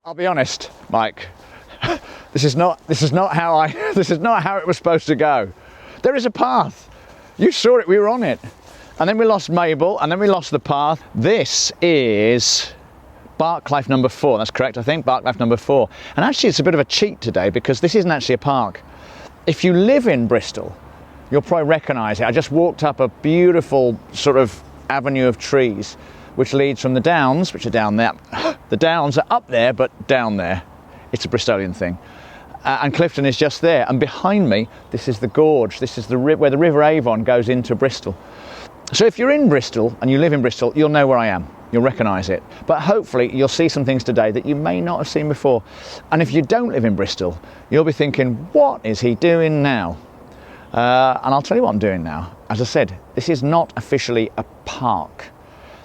I'll be honest, Mike. This is not how it was supposed to go. There is a path. You saw it, we were on it. And then we lost Mabel, and then we lost the path. This is BarkLife number 4, that's correct, I think, BarkLife number 4. And actually it's a bit of a cheat today because this isn't actually a park. If you live in Bristol, you'll probably recognise it. I just walked up a beautiful sort of avenue of trees which leads from the Downs, which are down there. The Downs are up there, but down there. It's a Bristolian thing. And Clifton is just there. And behind me, this is the gorge. This is where the River Avon goes into Bristol. So if you're in Bristol and you live in Bristol, you'll know where I am. You'll recognise it. But hopefully you'll see some things today that you may not have seen before. And if you don't live in Bristol, you'll be thinking, what is he doing now? And I'll tell you what I'm doing now. As I said, this is not officially a park.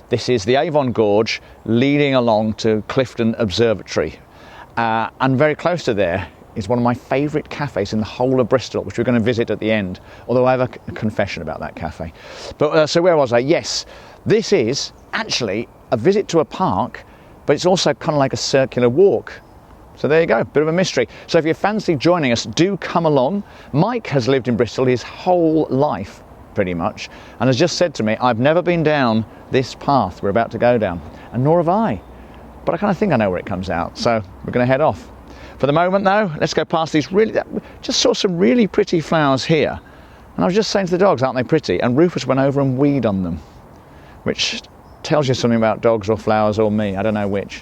This is the Avon Gorge leading along to Clifton Observatory. And very close to there is one of my favourite cafes in the whole of Bristol, which we're going to visit at the end, although I have a confession about that cafe. But so where was I? Yes, this is actually a visit to a park, but it's also kind of like a circular walk. So there you go, bit of a mystery. So if you fancy joining us, do come along. Mike has lived in Bristol his whole life, pretty much, and has just said to me, I've never been down this path we're about to go down, and nor have I. But I kind of think I know where it comes out, so we're going to head off. For the moment though, let's go past these just saw some really pretty flowers here. And I was just saying to the dogs, aren't they pretty? And Rufus went over and weed on them, which tells you something about dogs or flowers or me, I don't know which.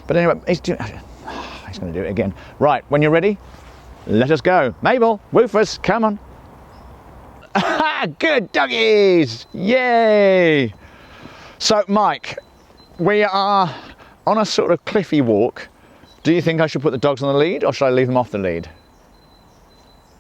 But anyway, he's going to do it again. Right, when you're ready, let us go. Mabel, Rufus, come on. Good doggies, yay. So Mike, we are on a sort of cliffy walk. Do you think I should put the dogs on the lead or should I leave them off the lead?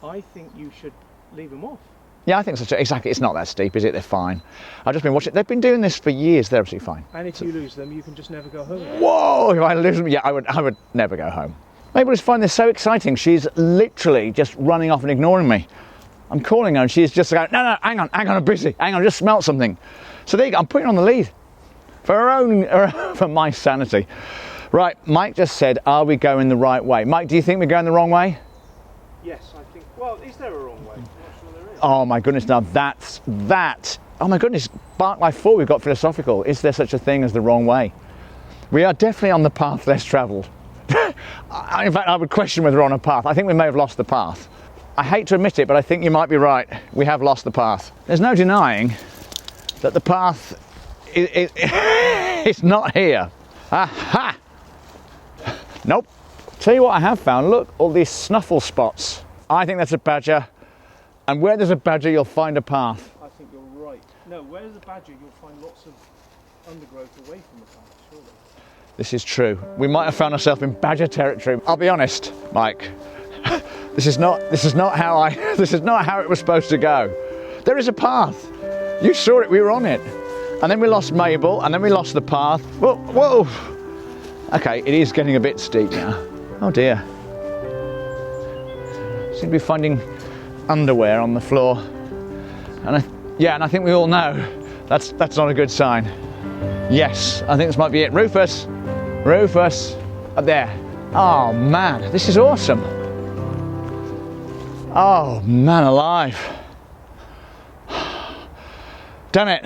I think you should leave them off. Yeah, I think so too. Exactly, it's not that steep, is it? They're fine. I've just been watching, they've been doing this for years, they're absolutely fine. And if you lose them, you can just never go home. Whoa, if I lose them, yeah, I would never go home. Mabel is fine, they're so exciting. She's literally just running off and ignoring me. I'm calling her and she's just going, no, hang on, I'm busy. Hang on, I just smelt something. So there you go, I'm putting her on the lead. For my sanity. Right, Mike just said, are we going the right way? Mike, do you think we're going the wrong way? Yes, I think, well, is there a wrong way? I'm not sure there is. Oh my goodness, now that's that. Oh my goodness, BarkLife 4, we've got philosophical. Is there such a thing as the wrong way? We are definitely on the path less travelled. In fact, I would question whether we're on a path. I think we may have lost the path. I hate to admit it, but I think you might be right. We have lost the path. There's no denying that the path is not here. Aha! Nope. Tell you what I have found, look, all these snuffle spots. I think that's a badger, and where there's a badger you'll find a path. I think you're right. No, where there's a badger you'll find lots of undergrowth away from the path, surely. This is true. We might have found ourselves in badger territory. I'll be honest, Mike. This is not how it was supposed to go. There is a path. You saw it, we were on it. And then we lost Mabel, and then we lost the path. Whoa. Okay, it is getting a bit steep now. Oh dear. Seem to be finding underwear on the floor. And I think we all know that's not a good sign. Yes, I think this might be it. Rufus, up there. Oh man, this is awesome. Oh man alive. Done it.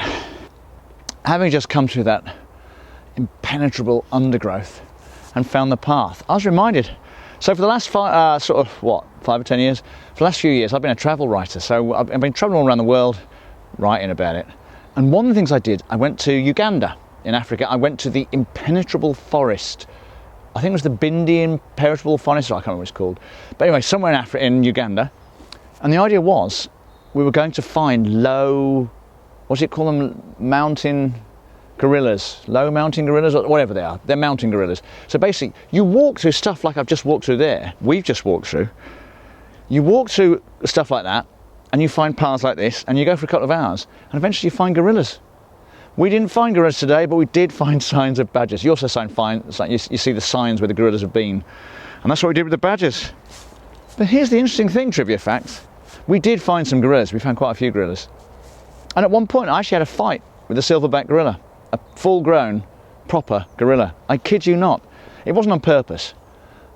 Having just come through that impenetrable undergrowth and found the path, I was reminded. So for the last 5 or 10 years, for the last few years, I've been a travel writer. So I've been traveling all around the world, writing about it. And one of the things I did, I went to Uganda in Africa. I went to the impenetrable forest. I think it was the Bindi impenetrable forest, or I can't remember what it's called. But anyway, somewhere in Africa, in Uganda. And the idea was, we were going to find low, mountain gorillas, low mountain gorillas, or whatever they are. They're mountain gorillas. So basically, you walk through stuff like I've just walked through there. We've just walked through. You walk through stuff like that, and you find paths like this, and you go for a couple of hours, and eventually you find gorillas. We didn't find gorillas today, but we did find signs of badgers. You also you see the signs where the gorillas have been. And that's what we did with the badgers. But here's the interesting thing, trivia fact. We did find some gorillas. We found quite a few gorillas. And at one point, I actually had a fight with a silverback gorilla. A full-grown, proper gorilla. I kid you not. It wasn't on purpose.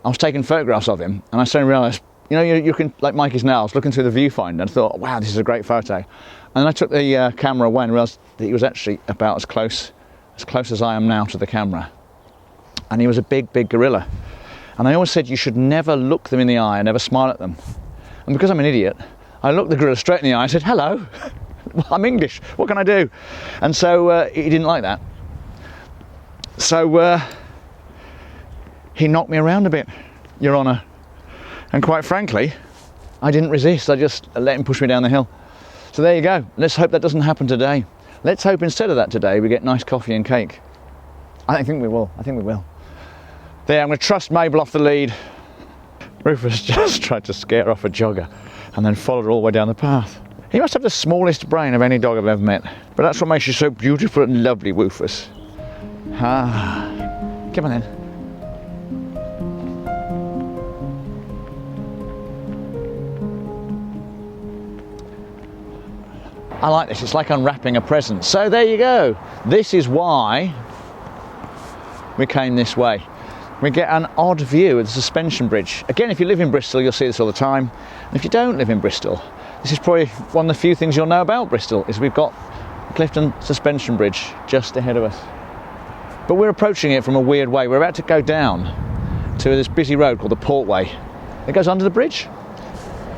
I was taking photographs of him, and I suddenly realised, you know, you can, like Mikey's now, I was looking through the viewfinder and thought, wow, this is a great photo. And then I took the camera away and realised that he was actually about as close as I am now to the camera. And he was a big, big gorilla. And I always said you should never look them in the eye and never smile at them. And because I'm an idiot, I looked the gorilla straight in the eye and said, hello, I'm English, what can I do? And so he didn't like that. So he knocked me around a bit, Your Honour. And quite frankly, I didn't resist, I just let him push me down the hill. So there you go, let's hope that doesn't happen today. Let's hope instead of that today we get nice coffee and cake. I think we will, There, I'm going to trust Mabel off the lead. Rufus just tried to scare off a jogger and then followed her all the way down the path. He must have the smallest brain of any dog I've ever met. But that's what makes you so beautiful and lovely, Rufus. Ah, come on then. I like this, it's like unwrapping a present. So there you go. This is why we came this way. We get an odd view of the suspension bridge. Again, if you live in Bristol, you'll see this all the time. And if you don't live in Bristol, this is probably one of the few things you'll know about Bristol, is we've got Clifton suspension bridge just ahead of us. But we're approaching it from a weird way. We're about to go down to this busy road called the Portway. It goes under the bridge.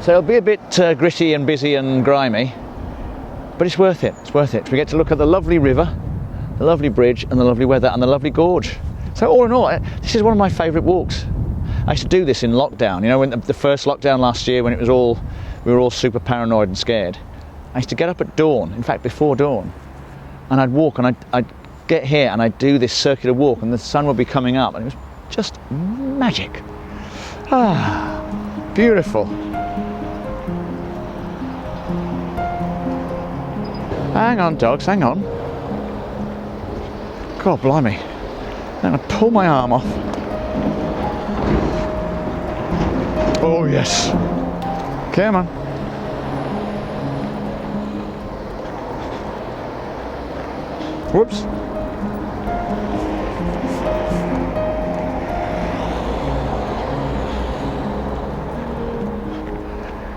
So it'll be a bit gritty and busy and grimy, but it's worth it, We get to look at the lovely river, the lovely bridge and the lovely weather and the lovely gorge. So all in all, this is one of my favourite walks. I used to do this in lockdown, you know, when the first lockdown last year, when it was we were all super paranoid and scared. I used to get up at dawn, in fact before dawn, and I'd walk and I'd get here and I'd do this circular walk and the sun would be coming up and it was just magic. Ah, beautiful. Hang on, dogs, hang on. God blimey. I'm going to pull my arm off. Oh yes. Come on. Whoops.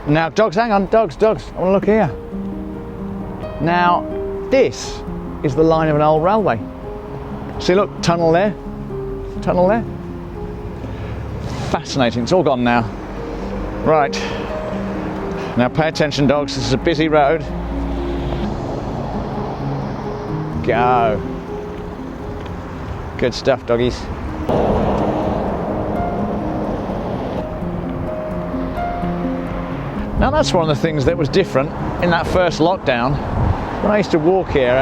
Now dogs, hang on, dogs. I want to look here. Now this is the line of an old railway. See, look, tunnel there. Fascinating, it's all gone now. Right, now pay attention dogs, this is a busy road. Go. Good stuff, doggies. Now that's one of the things that was different in that first lockdown. When I used to walk here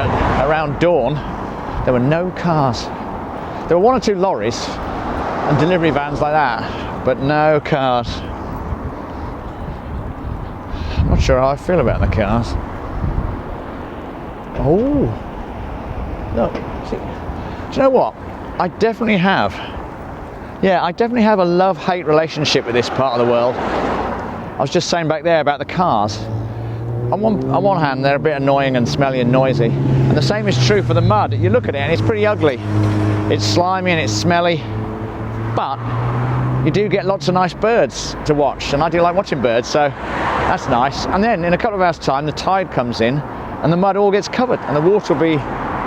around dawn, there were no cars. There were one or two lorries and delivery vans like that, but no cars. I'm not sure how I feel about the cars. Oh, look, see, do you know what? I definitely have a love-hate relationship with this part of the world. I was just saying back there about the cars. On one hand, they're a bit annoying and smelly and noisy, and the same is true for the mud. You look at it and it's pretty ugly. It's slimy and it's smelly, but you do get lots of nice birds to watch, and I do like watching birds, so that's nice. And then in a couple of hours' time, the tide comes in and the mud all gets covered, and the water will be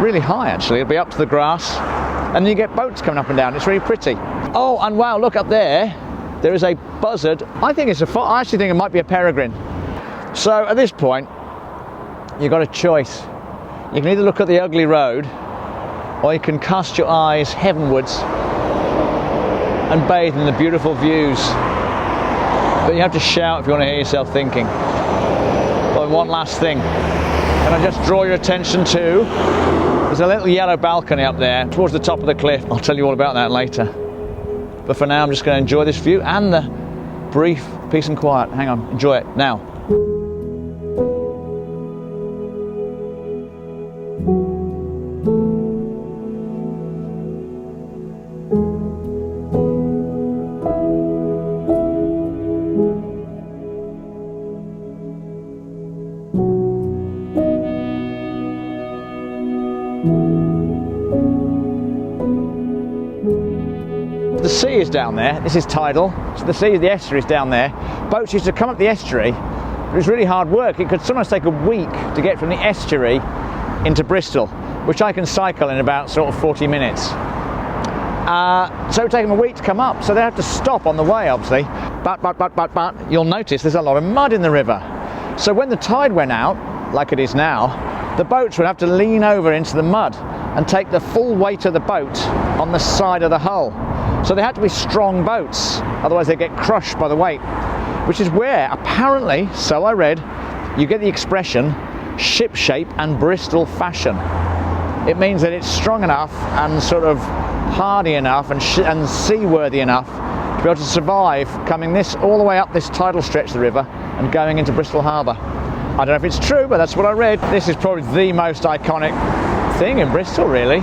really high actually. It'll be up to the grass, and you get boats coming up and down. It's really pretty. Oh, and wow, look up there. There is a buzzard. I actually think it might be a peregrine. So at this point, you've got a choice. You can either look at the ugly road, or you can cast your eyes heavenwards and bathe in the beautiful views. But you have to shout if you want to hear yourself thinking. Well, one last thing. Can I just draw your attention to, there's a little yellow balcony up there towards the top of the cliff. I'll tell you all about that later. But for now, I'm just going to enjoy this view and the brief peace and quiet. Hang on, enjoy it now. down there. This is tidal, so the estuary's down there. Boats used to come up the estuary. It was really hard work. It could sometimes take a week to get from the estuary into Bristol, which I can cycle in about sort of 40 minutes. So it would take them a week to come up, so they have to stop on the way, obviously. But you'll notice there's a lot of mud in the river. So when the tide went out, like it is now, the boats would have to lean over into the mud and take the full weight of the boat on the side of the hull. So they had to be strong boats, otherwise they get crushed by the weight. Which is where, apparently, so I read, you get the expression ship shape and Bristol fashion. It means that it's strong enough and sort of hardy enough and seaworthy enough to be able to survive coming all the way up this tidal stretch of the river and going into Bristol Harbour. I don't know if it's true, but that's what I read. This is probably the most iconic thing in Bristol, really.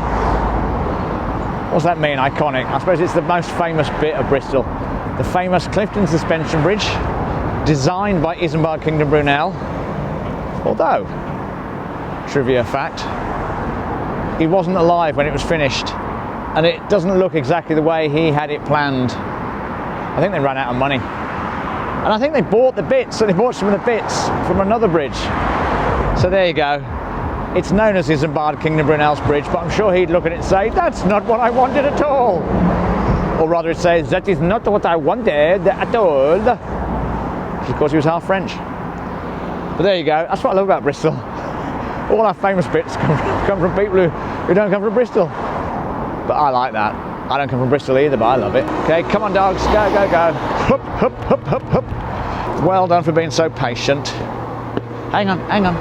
What does that mean, iconic? I suppose it's the most famous bit of Bristol. The famous Clifton Suspension Bridge, designed by Isambard Kingdom Brunel. Although, trivia fact, he wasn't alive when it was finished, and it doesn't look exactly the way he had it planned. I think they ran out of money. And I think they bought the bits, so they bought some of the bits from another bridge. So there you go. It's known as Isambard Kingdom Brunel's bridge, but I'm sure he'd look at it and say, that's not what I wanted at all. Or rather it says, that is not what I wanted at all. Which of course he was half French. But there you go, that's what I love about Bristol. All our famous bits come from people who don't come from Bristol. But I like that. I don't come from Bristol either, but I love it. Okay, come on dogs, go, go, go. Hup, hup, hup, hup, hup. Well done for being so patient. Hang on, hang on.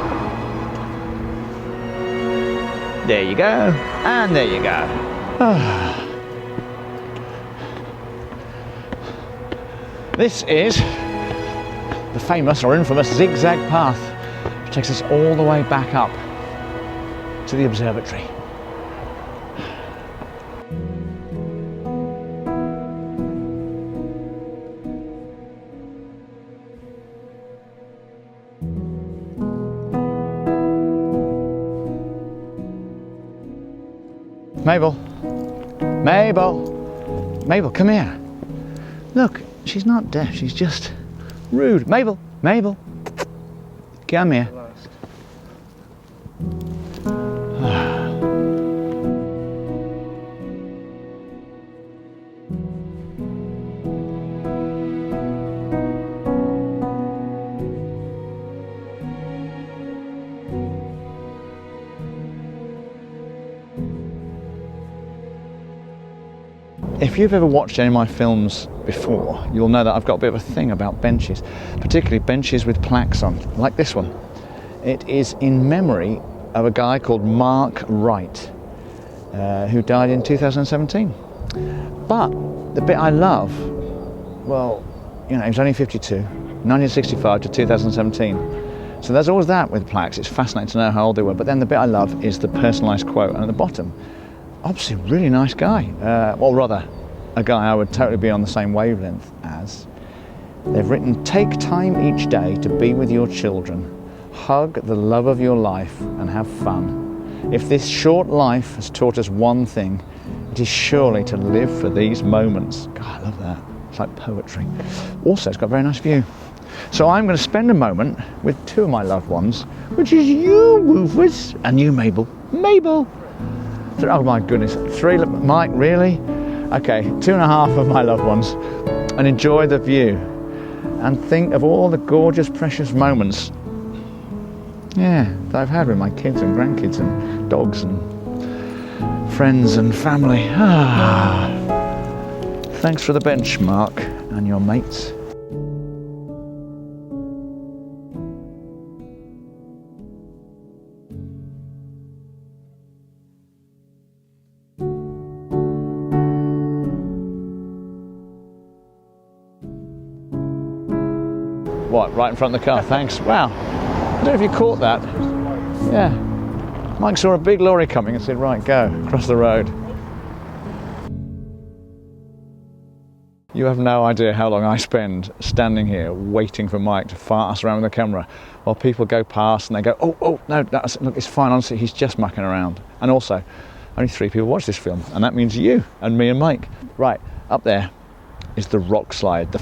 There you go, and there you go. This is the famous or infamous zigzag path, which takes us all the way back up to the observatory. Mabel, Mabel, Mabel, come here. Look, she's not deaf, she's just rude. Mabel, Mabel, come here. If you've ever watched any of my films before, you'll know that I've got a bit of a thing about benches, particularly benches with plaques on, like this one. It is in memory of a guy called Mark Wright, who died in 2017. But the bit I love, well, you know, he was only 52, 1965 to 2017. So there's always that with plaques. It's fascinating to know how old they were. But then the bit I love is the personalised quote, and at the bottom, obviously a really nice guy, or rather a guy I would totally be on the same wavelength as. They've written, take time each day to be with your children, hug the love of your life and have fun. If this short life has taught us one thing, it is surely to live for these moments. God, I love that. It's like poetry. Also, it's got a very nice view. So I'm going to spend a moment with two of my loved ones, which is you, Woofers, and you, Mabel. Mabel! Oh my goodness, three, Mike, really? Okay, 2.5 of my loved ones, and enjoy the view and think of all the gorgeous, precious moments, yeah, that I've had with my kids and grandkids and dogs and friends and family. Thanks for the bench, Mark, and your mates. What, right in front of the car? Thanks. Wow. I don't know if you caught that. Yeah. Mike saw a big lorry coming and said, right, go, across the road. You have no idea how long I spend standing here waiting for Mike to fart us around with the camera while people go past and they go, oh, no, look, it's fine, honestly, he's just mucking around. And also, only 3 people watch this film, and that means you and me and Mike. Right, up there. is the rock slide, the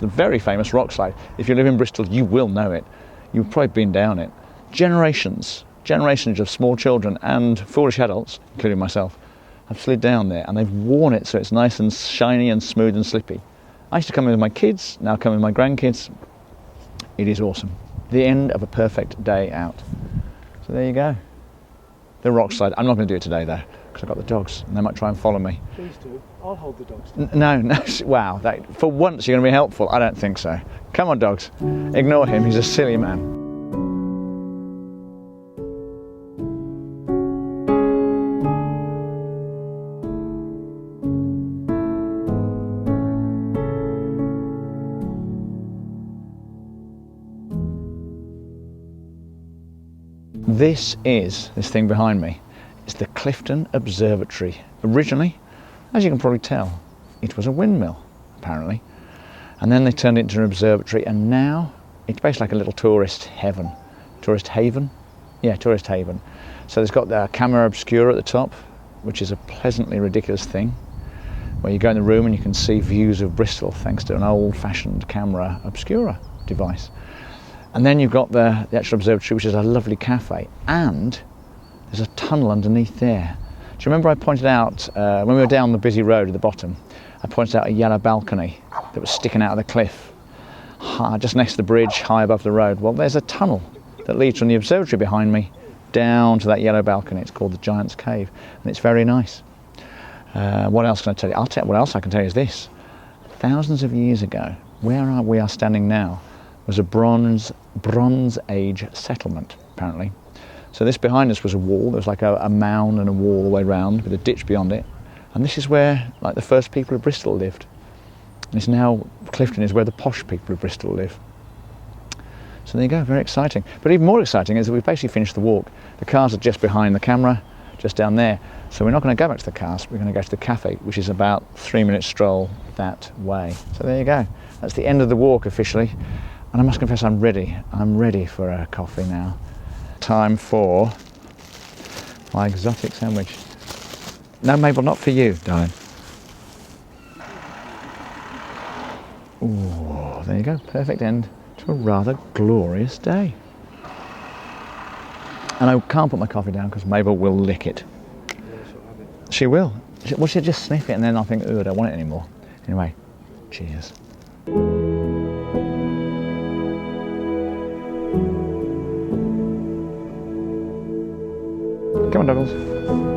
very famous rock slide. If you live in Bristol, you will know it. You've probably been down it. Generations of small children and foolish adults, including myself, have slid down there, and they've worn it so it's nice and shiny and smooth and slippy. I used to come with my kids, now come with my grandkids. It is awesome. The end of a perfect day out. So there you go. The rock slide. I'm not going to do it today though, because I've got the dogs and they might try and follow me. Please do. I'll hold the dogs. No, wow, for once you're going to be helpful. I don't think so. Come on, dogs. Ignore him, he's a silly man. This thing behind me is the Clifton Observatory. Originally, as you can probably tell, it was a windmill, apparently. And then they turned it into an observatory, and now it's basically like a little tourist haven. Tourist haven? Yeah, tourist haven. So there's got the camera obscura at the top, which is a pleasantly ridiculous thing, where you go in the room and you can see views of Bristol thanks to an old-fashioned camera obscura device. And then you've got the actual observatory, which is a lovely cafe, and there's a tunnel underneath there. Do you remember I pointed out, when we were down the busy road at the bottom, I pointed out a yellow balcony that was sticking out of the cliff, just next to the bridge, high above the road. Well, there's a tunnel that leads from the observatory behind me down to that yellow balcony. It's called the Giant's Cave, and it's very nice. What else can I tell you? What else I can tell you is this. Thousands of years ago, where we are standing now, was a Bronze Age settlement, apparently. So this behind us was a wall. There was like a mound and a wall all the way round with a ditch beyond it. And this is where like the first people of Bristol lived. And it's now, Clifton is where the posh people of Bristol live. So there you go, very exciting. But even more exciting is that we've basically finished the walk. The cars are just behind the camera, just down there. So we're not going to go back to the cars, we're going to go to the cafe, which is about 3-minute stroll that way. So there you go. That's the end of the walk officially. And I must confess, I'm ready for a coffee now. Time for my exotic sandwich. No, Mabel, not for you, darling. Ooh, there you go, perfect end to a rather glorious day. And I can't put my coffee down because Mabel will lick it. Yeah, she'll have it. She will. Well, she'll just sniff it and then I'll think, ooh, I don't want it anymore. Anyway, cheers. Come on, Douglas.